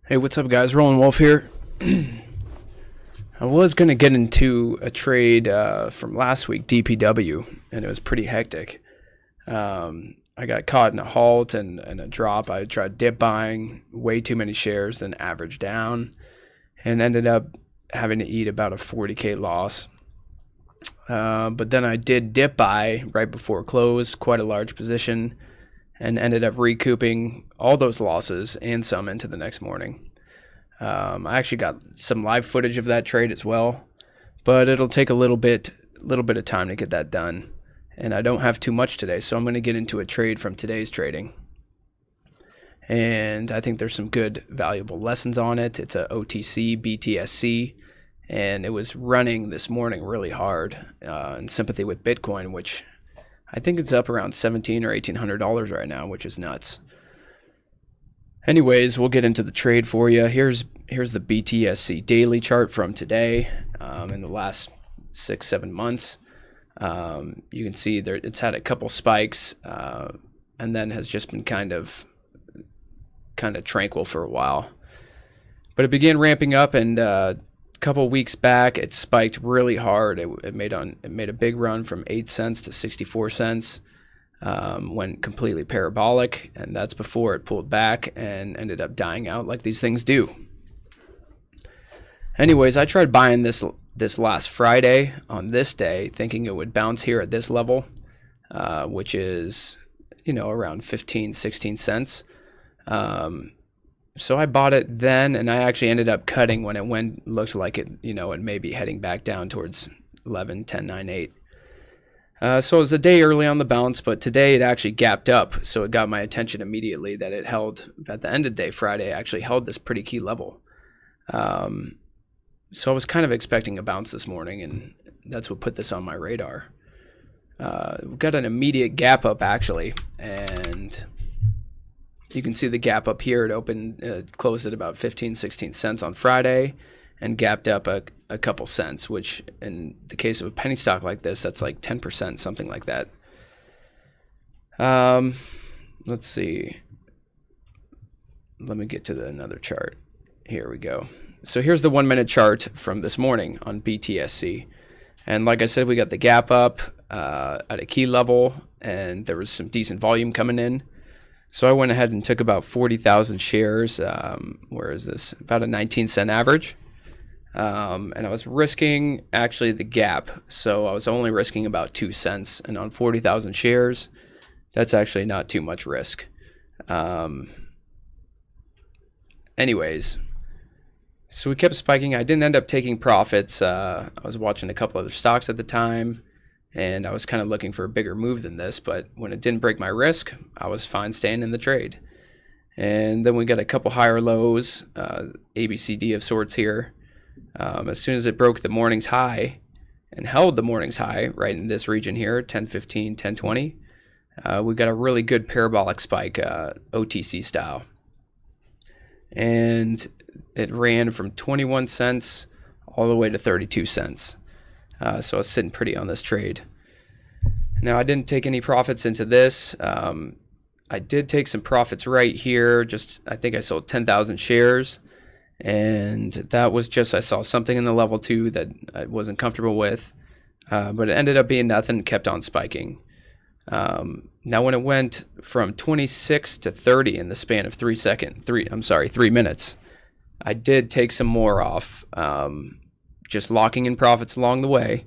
Hey, what's up, guys? Rolling Wolf here. I was going to get into a trade from last week, DPW, and it was pretty hectic. I got caught in a halt and a drop. I tried dip buying way too many shares, then averaged down, and ended up having to eat about a 40K loss. But then I did dip buy right before close, quite a large position, and ended up recouping all those losses and some into the next morning. I actually got some live footage of that trade as well, but it'll take a little bit of time to get that done. And I don't have too much today, so I'm going to get into a trade from today's trading. And I think there's some good, valuable lessons on it. It's a OTC, BTSC, and it was running this morning really hard in sympathy with Bitcoin, which I think it's up around $1,700 or $1,800 right now, which is nuts. Anyways, we'll get into the trade for you. Here's the BTSC daily chart from today in the last 6-7 months. You can see there it's had a couple spikes and then has just been kind of tranquil for a while. But it began ramping up, and a couple weeks back it spiked really hard. It made a big run from 8 cents to 64 cents. Went completely parabolic, and that's before it pulled back and ended up dying out like these things do. Anyways, I tried buying this last Friday on this day, thinking it would bounce here at this level, which is, around 15-16 cents. So I bought it then, and I actually ended up cutting when it looked like it, it may be heading back down towards 11, 10, 9, 8. So it was a day early on the bounce, but today it actually gapped up, so it got my attention immediately that it held, at the end of the day, Friday, actually held this pretty key level. So I was kind of expecting a bounce this morning, and that's what put this on my radar. We've got an immediate gap up, actually, and you can see the gap up here. It closed at about 15-16 cents on Friday and gapped up a couple cents, which in the case of a penny stock like this, that's like 10%, something like that. Let's see. Let me get to another chart. Here we go. So here's the 1 minute chart from this morning on BTSC. And like I said, we got the gap up at a key level, and there was some decent volume coming in. So I went ahead and took about 40,000 shares. Where is this? About a 19-cent average. And I was risking actually the gap. So I was only risking about 2 cents. And on 40,000 shares, that's actually not too much risk. Anyways, so we kept spiking. I didn't end up taking profits. I was watching a couple other stocks at the time, and I was kind of looking for a bigger move than this. But when it didn't break my risk, I was fine staying in the trade. And then we got a couple higher lows, ABCD of sorts here. As soon as it broke the morning's high and held the morning's high right in this region here, 1015, 1020, we got a really good parabolic spike, OTC style. And it ran from 21 cents all the way to 32 cents. So I was sitting pretty on this trade. Now, I didn't take any profits into this. I did take some profits right here. I think I sold 10,000 shares. And that was just, I saw something in the level 2 that I wasn't comfortable with. But it ended up being nothing, kept on spiking. Now, when it went from 26 to 30 in the span of 3 minutes, I did take some more off, just locking in profits along the way.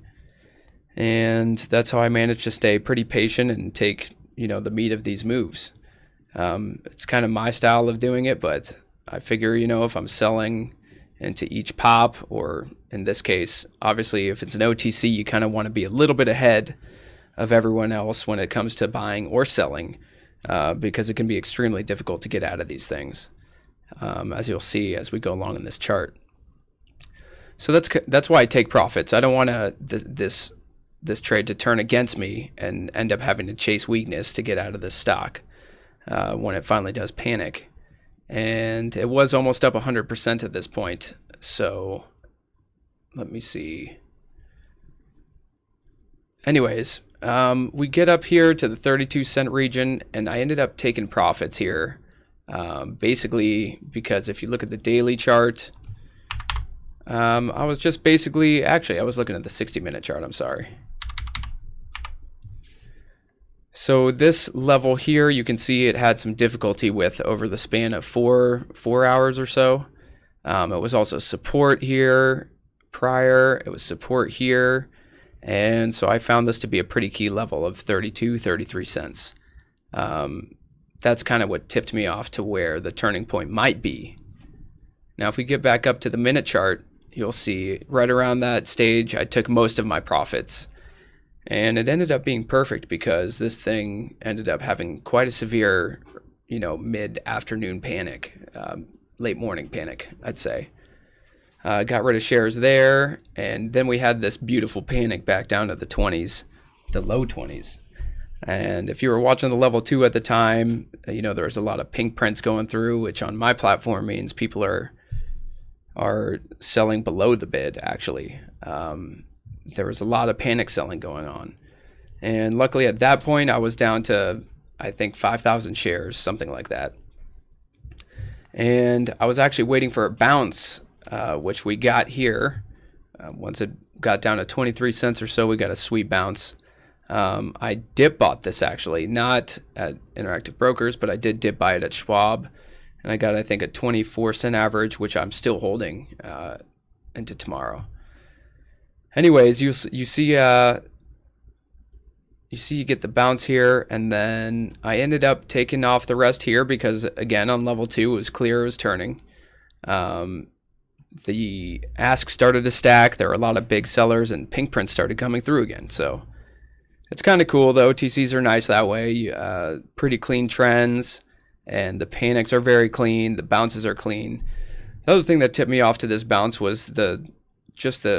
And that's how I managed to stay pretty patient and take, the meat of these moves. It's kind of my style of doing it, but I figure, if I'm selling into each pop, or in this case, obviously, if it's an OTC, you kind of want to be a little bit ahead of everyone else when it comes to buying or selling, because it can be extremely difficult to get out of these things, as you'll see as we go along in this chart. So that's why I take profits. I don't want this trade to turn against me and end up having to chase weakness to get out of this stock when it finally does panic. And it was almost up 100% at this point. So let me see. Anyways, we get up here to the 32 cent region, and I ended up taking profits here basically because if you look at the daily chart, I was just basically, actually I was looking at the 60-minute chart, I'm sorry. So this level here, you can see it had some difficulty with over the span of four hours or so. It was also support here prior, it was support here, and so I found this to be a pretty key level of 33 cents. That's kind of what tipped me off to where the turning point might be. Now if we get back up to the minute chart, you'll see right around that stage I took most of my profits. And it ended up being perfect because this thing ended up having quite a severe, mid-afternoon panic, late morning panic, I'd say. Got rid of shares there, and then we had this beautiful panic back down to the 20s, the low 20s. And if you were watching the level 2 at the time, there was a lot of pink prints going through, which on my platform means people are selling below the bid, actually. There was a lot of panic selling going on. And luckily at that point, I was down to, I think, 5,000 shares, something like that. And I was actually waiting for a bounce, which we got here. Once it got down to 23 cents or so, we got a sweet bounce. I dip bought this actually, not at Interactive Brokers, but I did dip buy it at Schwab. And I got, I think, a 24-cent average, which I'm still holding into tomorrow. Anyways, you see you get the bounce here, and then I ended up taking off the rest here because, again, on level 2, it was clear it was turning. The ask started to stack. There were a lot of big sellers, and pink prints started coming through again. So it's kind of cool. The OTCs are nice that way. Pretty clean trends, and the panics are very clean. The bounces are clean. The other thing that tipped me off to this bounce was the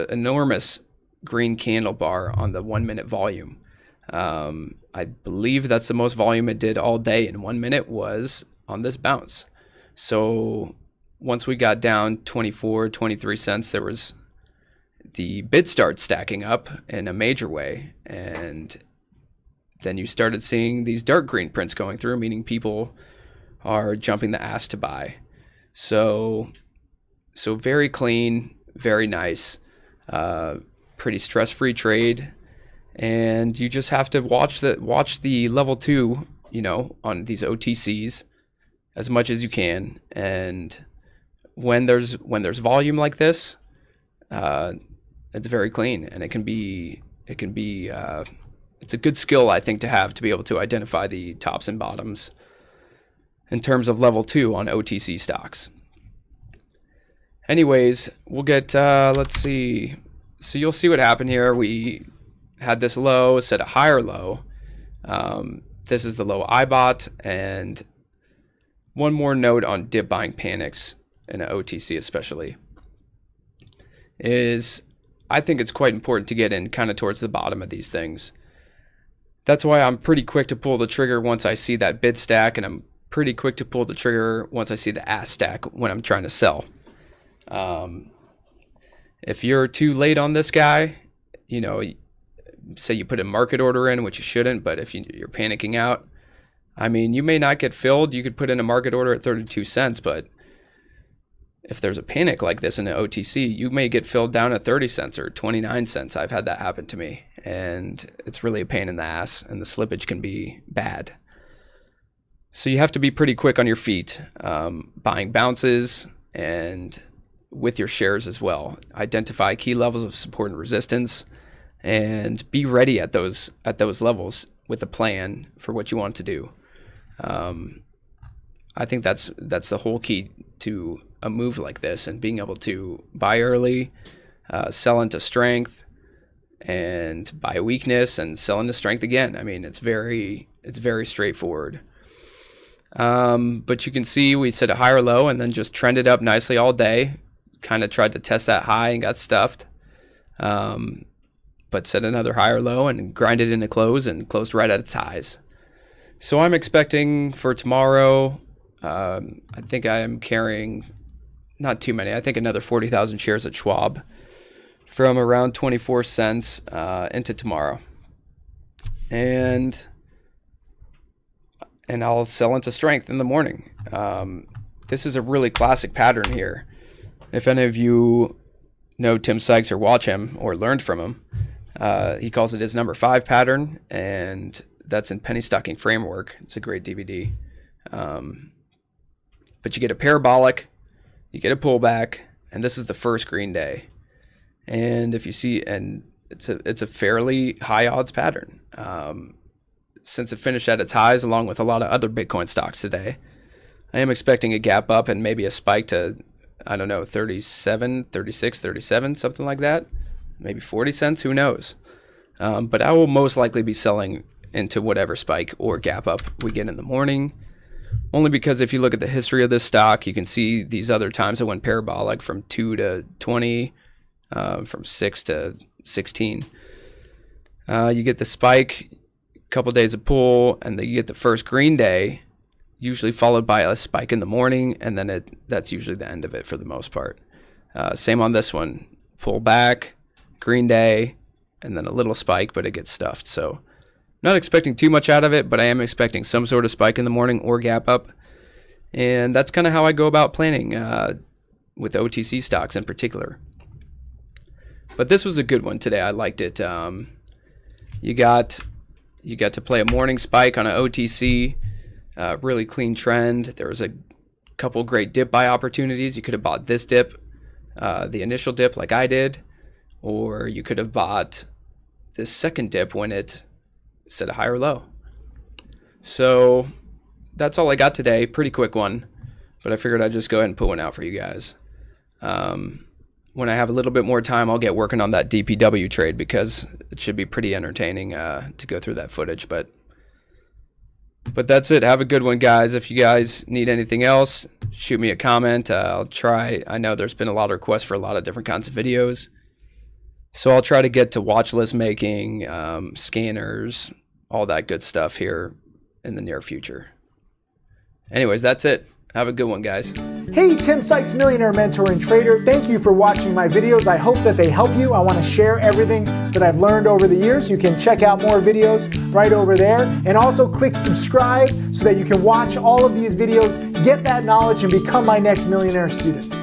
enormous green candle bar on the 1 minute volume. I believe that's the most volume it did all day in 1 minute was on this bounce. So once we got down 23 cents, there was the bid start stacking up in a major way. And then you started seeing these dark green prints going through, meaning people are jumping the ask to buy. So very clean, very nice, pretty stress-free trade, and you just have to watch the level 2, on these OTCs as much as you can. And when there's volume like this, it's very clean, and it's a good skill, I think, to have to be able to identify the tops and bottoms in terms of level 2 on OTC stocks. Anyways, we'll get, let's see. So you'll see what happened here. We had this low, set a higher low. This is the low I bought. And one more note on dip buying panics in an OTC especially is I think it's quite important to get in kind of towards the bottom of these things. That's why I'm pretty quick to pull the trigger once I see that bid stack, and I'm pretty quick to pull the trigger once I see the ask stack when I'm trying to sell. If you're too late on this guy, say you put a market order in, which you shouldn't, but if you're panicking out, you may not get filled. You could put in a market order at 32 cents, but if there's a panic like this in an OTC, you may get filled down at 30 cents or 29 cents. I've had that happen to me, and it's really a pain in the ass, and the slippage can be bad. So you have to be pretty quick on your feet, buying bounces and with your shares as well. Identify key levels of support and resistance, and be ready at those levels with a plan for what you want to do. I think that's the whole key to a move like this, and being able to buy early, sell into strength, and buy weakness and sell into strength again. It's very straightforward. But you can see we set a higher low and then just trended up nicely all day. Kind of tried to test that high and got stuffed, but set another higher low and grinded into close and closed right at its highs. So I'm expecting for tomorrow, I think I am carrying not too many. I think another 40,000 shares at Schwab from around 24 cents into tomorrow. And I'll sell into strength in the morning. This is a really classic pattern here. If any of you know Tim Sykes or watch him or learned from him, he calls it his number 5 pattern, and that's in Penny Stocking Framework. It's a great DVD. But you get a parabolic, you get a pullback, and this is the first green day. And if you see, and it's a fairly high odds pattern. Since it finished at its highs along with a lot of other Bitcoin stocks today, I am expecting a gap up and maybe a spike to, I don't know, 37, 36, 37, something like that. Maybe 40 cents, who knows? But I will most likely be selling into whatever spike or gap up we get in the morning. Only because if you look at the history of this stock, you can see these other times it went parabolic from 2 to 20, from 6 to 16. You get the spike, a couple days of pull, and then you get the first green day, usually followed by a spike in the morning, and then that's usually the end of it for the most part. Same on this one. Pull back, green day, and then a little spike, but it gets stuffed. So not expecting too much out of it, but I am expecting some sort of spike in the morning or gap up. And that's kind of how I go about planning with OTC stocks in particular. But this was a good one today. I liked it. You got to play a morning spike on an OTC, really clean trend. There was a couple great dip buy opportunities. You could have bought this dip, the initial dip like I did, or you could have bought this second dip when it set a higher low. So that's all I got today. Pretty quick one, but I figured I'd just go ahead and put one out for you guys. When I have a little bit more time, I'll get working on that DPW trade because it should be pretty entertaining to go through that footage. But that's it. Have a good one, guys. If you guys need anything else, shoot me a comment. I'll try. I know there's been a lot of requests for a lot of different kinds of videos. So I'll try to get to watch list making, scanners, all that good stuff here in the near future. Anyways, that's it. Have a good one, guys. Hey, Tim Sykes, Millionaire Mentor and Trader. Thank you for watching my videos. I hope that they help you. I want to share everything that I've learned over the years. You can check out more videos right over there. And also click subscribe so that you can watch all of these videos, get that knowledge, and become my next millionaire student.